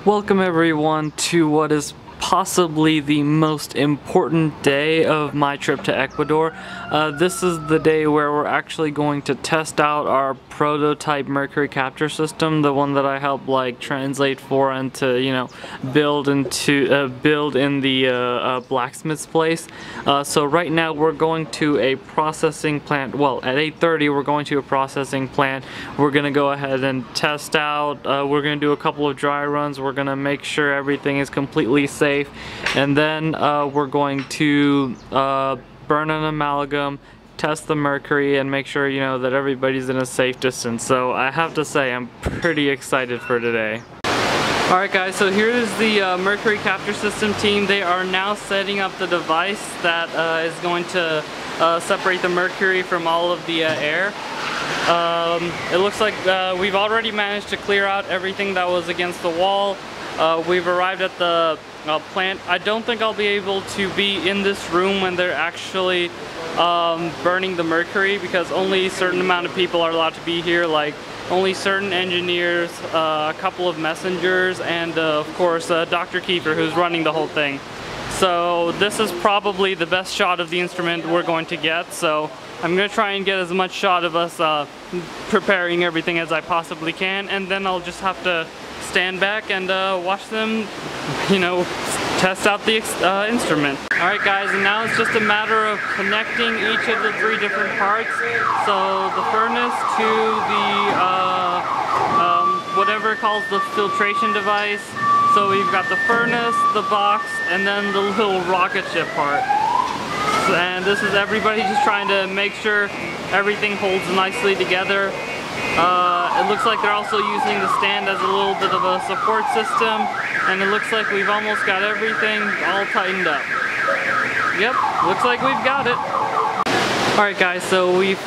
Welcome everyone to what is possibly the most important day of my trip to Ecuador. This is the day where we're actually going to test out our prototype mercury capture system, the one that I helped like translate for and to, you know, build in the blacksmith's place. So right now we're going to a processing plant. Well, at 8:30 we're going to a processing plant. We're gonna go ahead and test out. We're gonna do a couple of dry runs. We're gonna make sure everything is completely safe, and then we're going to burn an amalgam, test the mercury, and make sure, you know, that everybody's in a safe distance. So I have to say I'm pretty excited for today. Alright guys, so here is the mercury capture system team. They are now setting up the device that is going to separate the mercury from all of the air. It looks like we've already managed to clear out everything that was against the wall. We've arrived at the plant. I don't think I'll be able to be in this room when they're actually burning the mercury, because only a certain amount of people are allowed to be here, like only certain engineers, a couple of messengers, and of course Dr. Kiefer, who's running the whole thing. So this is probably the best shot of the instrument we're going to get, so I'm going to try and get as much shot of us preparing everything as I possibly can, and then I'll just have to stand back and watch them, you know, test out the instrument. Alright guys, and now it's just a matter of connecting each of the three different parts. So the furnace to the whatever it calls the filtration device. So we've got the furnace, the box, and then the little rocket ship part. And this is everybody just trying to make sure everything holds nicely together. It looks like they're also using the stand as a little bit of a support system, and it looks like we've almost got everything all tightened up. Yep, looks like we've got it. Alright guys, so we've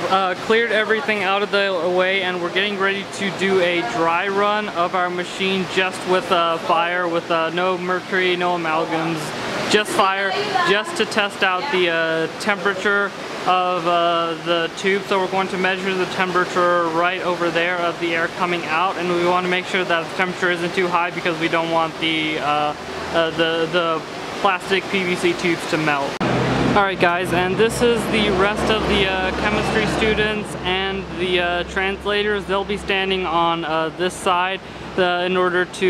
cleared everything out of the way, and we're getting ready to do a dry run of our machine just with fire, with no mercury, no amalgams, just fire, just to test out the temperature of the tube. So we're going to measure the temperature right over there of the air coming out, and we want to make sure that the temperature isn't too high because we don't want the plastic PVC tubes to melt. Alright guys, and this is the rest of the chemistry students and the translators. They'll be standing on this side in order to,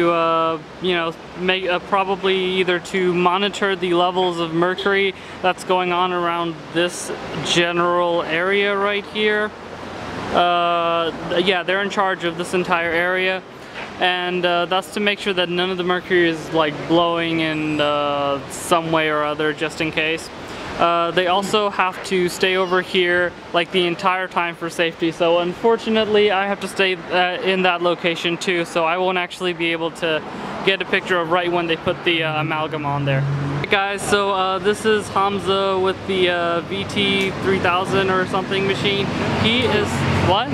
you know, make probably either to monitor the levels of mercury that's going on around this general area right here. Yeah, they're in charge of this entire area, and that's to make sure that none of the mercury is like blowing in some way or other, just in case. They also have to stay over here like the entire time for safety, so unfortunately I have to stay in that location too, so I won't actually be able to get a picture of right when they put the amalgam on there. Hey guys, so this is Hamza with the VT3000 or something machine. He is what?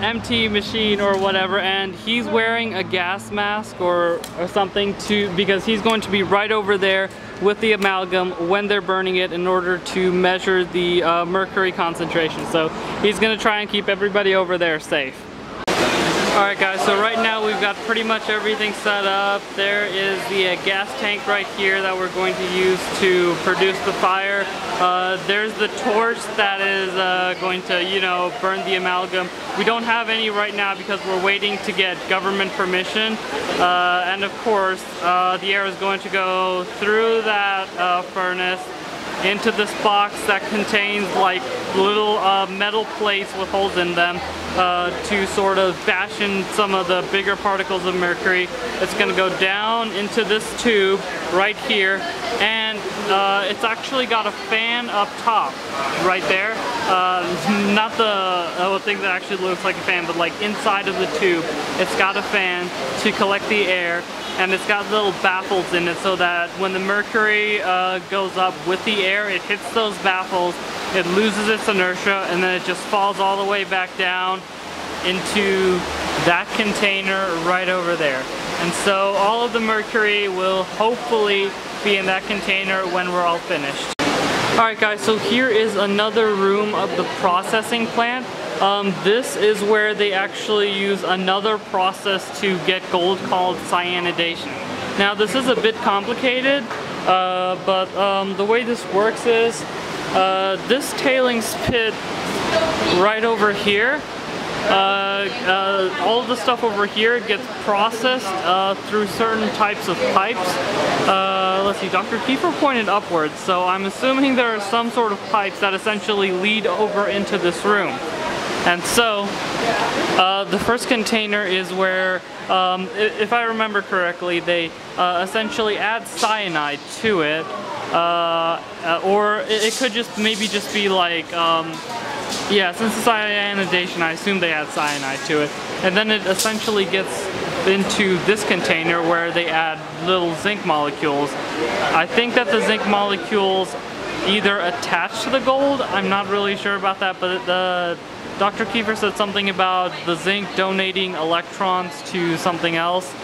MT machine or whatever, and he's wearing a gas mask or something because he's going to be right over there with the amalgam when they're burning it in order to measure the mercury concentration. So he's going to try and keep everybody over there safe. Alright guys, so right now we've got pretty much everything set up. There is the gas tank right here that we're going to use to produce the fire. There's the torch that is going to, you know, burn the amalgam. We don't have any right now because we're waiting to get government permission. And of course, the air is going to go through that furnace into this box that contains like little metal plates with holes in them to sort of bash in some of the bigger particles of mercury. It's going to go down into this tube right here, and it's actually got a fan up top right there. Not the thing that actually looks like a fan, but like inside of the tube it's got a fan to collect the air, and it's got little baffles in it so that when the mercury goes up with the air, it hits those baffles, it loses its inertia, and then it just falls all the way back down into that container right over there. And so all of the mercury will hopefully be in that container when we're all finished. Alright guys, so here is another room of the processing plant. This is where they actually use another process to get gold called cyanidation. Now this is a bit complicated, but the way this works is this tailings pit right over here, all of the stuff over here gets processed through certain types of pipes. Let's see, Dr. Kiefer pointed upwards, so I'm assuming there are some sort of pipes that essentially lead over into this room. And so, the first container is where, if I remember correctly, they essentially add cyanide to it, or it could just maybe just be like, yeah, since it's cyanidation, I assume they add cyanide to it. And then it essentially gets into this container where they add little zinc molecules. I think that the zinc molecules either attach to the gold, I'm not really sure about that, but Dr. Kiefer said something about the zinc donating electrons to something else.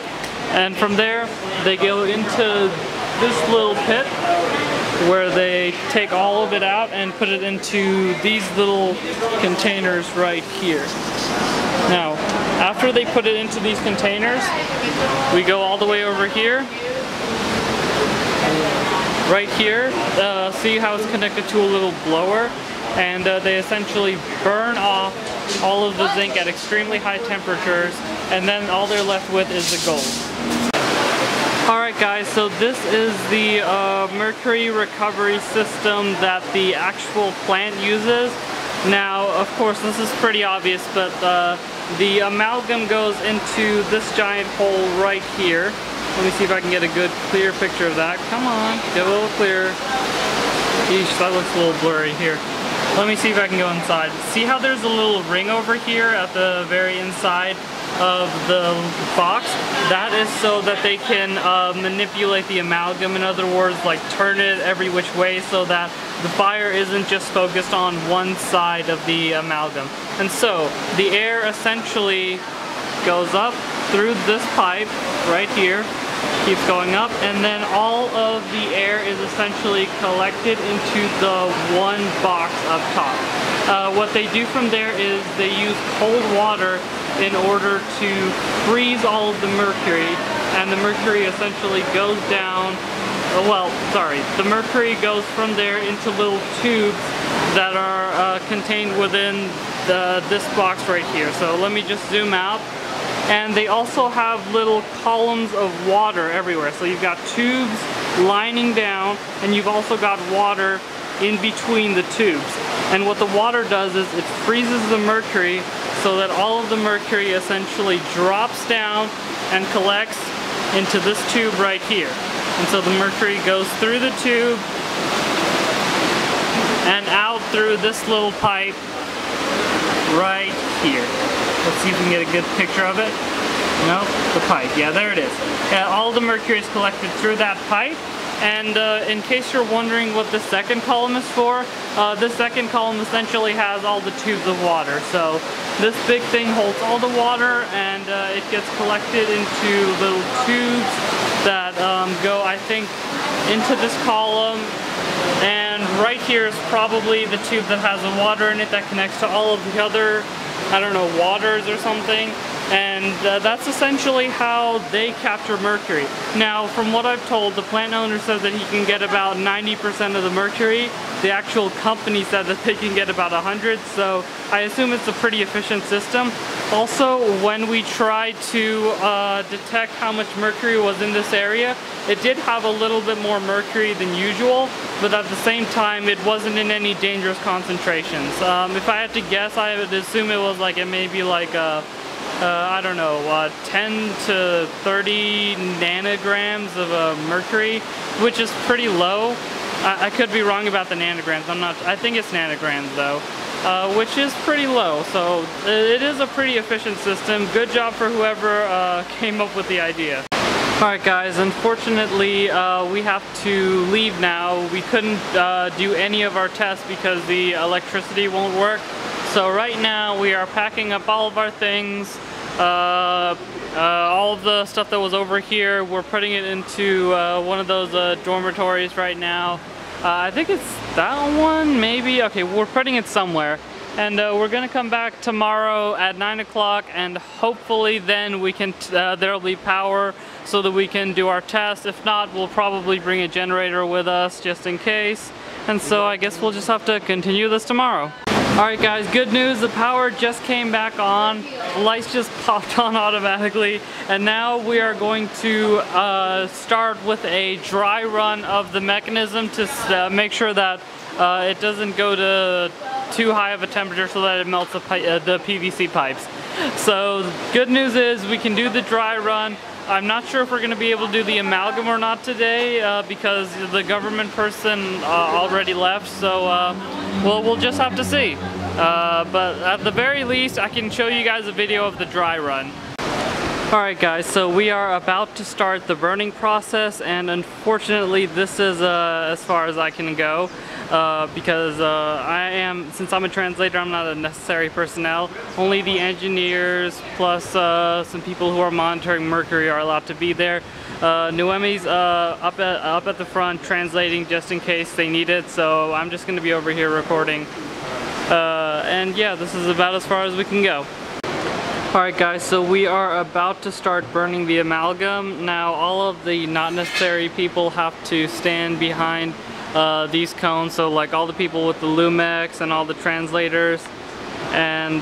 And from there, they go into this little pit where they take all of it out and put it into these little containers right here. Now, after they put it into these containers, we go all the way over here. Right here, see how it's connected to a little blower? And they essentially burn off all of the zinc at extremely high temperatures, and then all they're left with is the gold. Alright guys, so this is the mercury recovery system that the actual plant uses. Now, of course, this is pretty obvious, but the amalgam goes into this giant hole right here. Let me see if I can get a good clear picture of that. Come on, get a little clearer. Eesh, that looks a little blurry here. Let me see if I can go inside. See how there's a little ring over here at the very inside of the box? That is so that they can manipulate the amalgam. In other words, like turn it every which way so that the fire isn't just focused on one side of the amalgam. And so the air essentially goes up through this pipe right here, keeps going up, and then all of the air is essentially collected into the one box up top. What they do from there is they use cold water in order to freeze all of the mercury, and the mercury essentially goes down, the mercury goes from there into little tubes that are contained within this box right here. So let me just zoom out. And they also have little columns of water everywhere. So you've got tubes lining down, and you've also got water in between the tubes. And what the water does is it freezes the mercury so that all of the mercury essentially drops down and collects into this tube right here. And so the mercury goes through the tube and out through this little pipe right here. Let's see if we can get a good picture of it. No, the pipe. Yeah, there it is. All the mercury is collected through that pipe. And in case you're wondering what the second column is for, this second column essentially has all the tubes of water. So this big thing holds all the water, and it gets collected into little tubes that go, I think, into this column. And right here is probably the tube that has the water in it that connects to all of the other, I don't know, waters or something. And that's essentially how they capture mercury. Now, from what I've told, the plant owner says that he can get about 90% of the mercury. The actual company said that they can get about 100, so I assume it's a pretty efficient system. Also, when we tried to detect how much mercury was in this area, it did have a little bit more mercury than usual, but at the same time, it wasn't in any dangerous concentrations. If I had to guess, I would assume it was like, it may be like I don't know, 10 to 30 nanograms of mercury, which is pretty low. I could be wrong about the nanograms. I think it's nanograms though, which is pretty low. So it is a pretty efficient system. Good job for whoever came up with the idea. Alright guys, unfortunately we have to leave now. We couldn't do any of our tests because the electricity won't work. So right now we are packing up all of our things, all of the stuff that was over here. We're putting it into one of those dormitories right now. I think it's that one, maybe? Okay, we're putting it somewhere. And we're gonna come back tomorrow at 9 o'clock, and hopefully then we can there'll be power so that we can do our test. If not, we'll probably bring a generator with us just in case. And so I guess we'll just have to continue this tomorrow. Alright guys, good news, the power just came back on. The lights just popped on automatically, and now we are going to start with a dry run of the mechanism to make sure that it doesn't go to too high of a temperature so that it melts the PVC pipes. So good news is we can do the dry run. I'm not sure if we're going to be able to do the amalgam or not today because the government person already left, so well, we'll just have to see. But at the very least, I can show you guys a video of the dry run. Alright guys, so we are about to start the burning process, and unfortunately this is as far as I can go because since I'm a translator, I'm not a necessary personnel. Only the engineers plus some people who are monitoring Mercury are allowed to be there. Noemi's up at the front translating just in case they need it, so I'm just going to be over here recording. And yeah, this is about as far as we can go. Alright guys, so we are about to start burning the amalgam. Now all of the not necessary people have to stand behind these cones, so like all the people with the Lumex and all the translators. And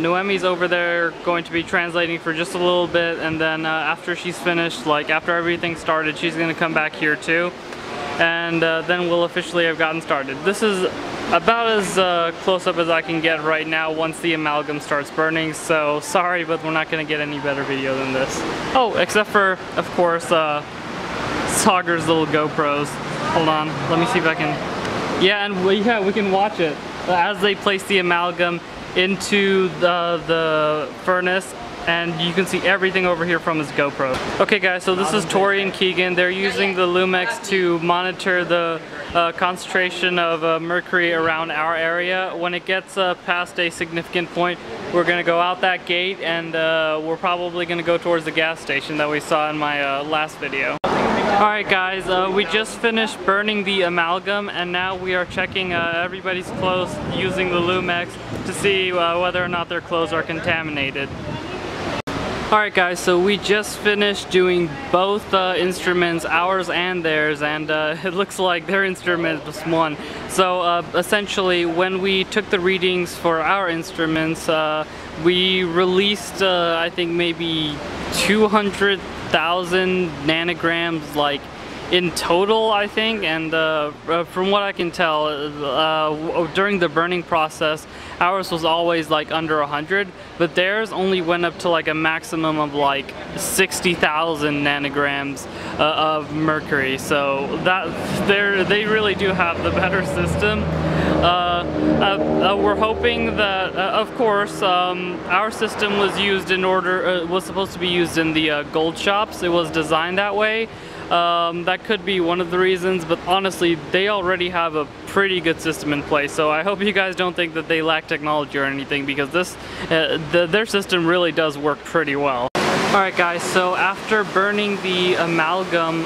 Noemi's over there going to be translating for just a little bit, and then after she's finished, like after everything started, she's going to come back here too. And then we'll officially have gotten started. This is about as close up as I can get right now once the amalgam starts burning, so sorry, but we're not going to get any better video than this. Oh, except for, of course, Sauger's little GoPros. Hold on, let me see if I can... Yeah, and we can watch it as they place the amalgam into the furnace, and you can see everything over here from his GoPro. Okay guys, so this is Tori and Keegan. They're using the Lumex to monitor the concentration of mercury around our area. When it gets past a significant point, we're going to go out that gate, and we're probably going to go towards the gas station that we saw in my last video. Alright guys, we just finished burning the amalgam, and now we are checking everybody's clothes using the Lumex to see whether or not their clothes are contaminated. Alright guys, so we just finished doing both instruments, ours and theirs, and it looks like their instrument was one. So essentially, when we took the readings for our instruments, we released I think maybe 200,000 nanograms like in total, I think, and from what I can tell, during the burning process, ours was always like under 100, but theirs only went up to like a maximum of like 60,000 nanograms of mercury. So that they really do have the better system. We're hoping that, of course, our system was used was supposed to be used in the gold shops. It was designed that way. That could be one of the reasons, but honestly, they already have a pretty good system in place, so I hope you guys don't think that they lack technology or anything, because their system really does work pretty well. Alright guys, so after burning the amalgam,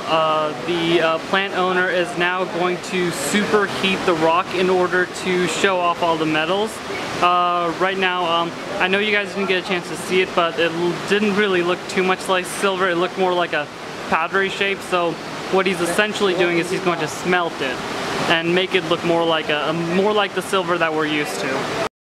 the plant owner is now going to superheat the rock in order to show off all the metals. Right now, I know you guys didn't get a chance to see it, but it didn't really look too much like silver. It looked more like a powdery shape, so what he's essentially doing is he's going to smelt it and make it look more like the silver that we're used to.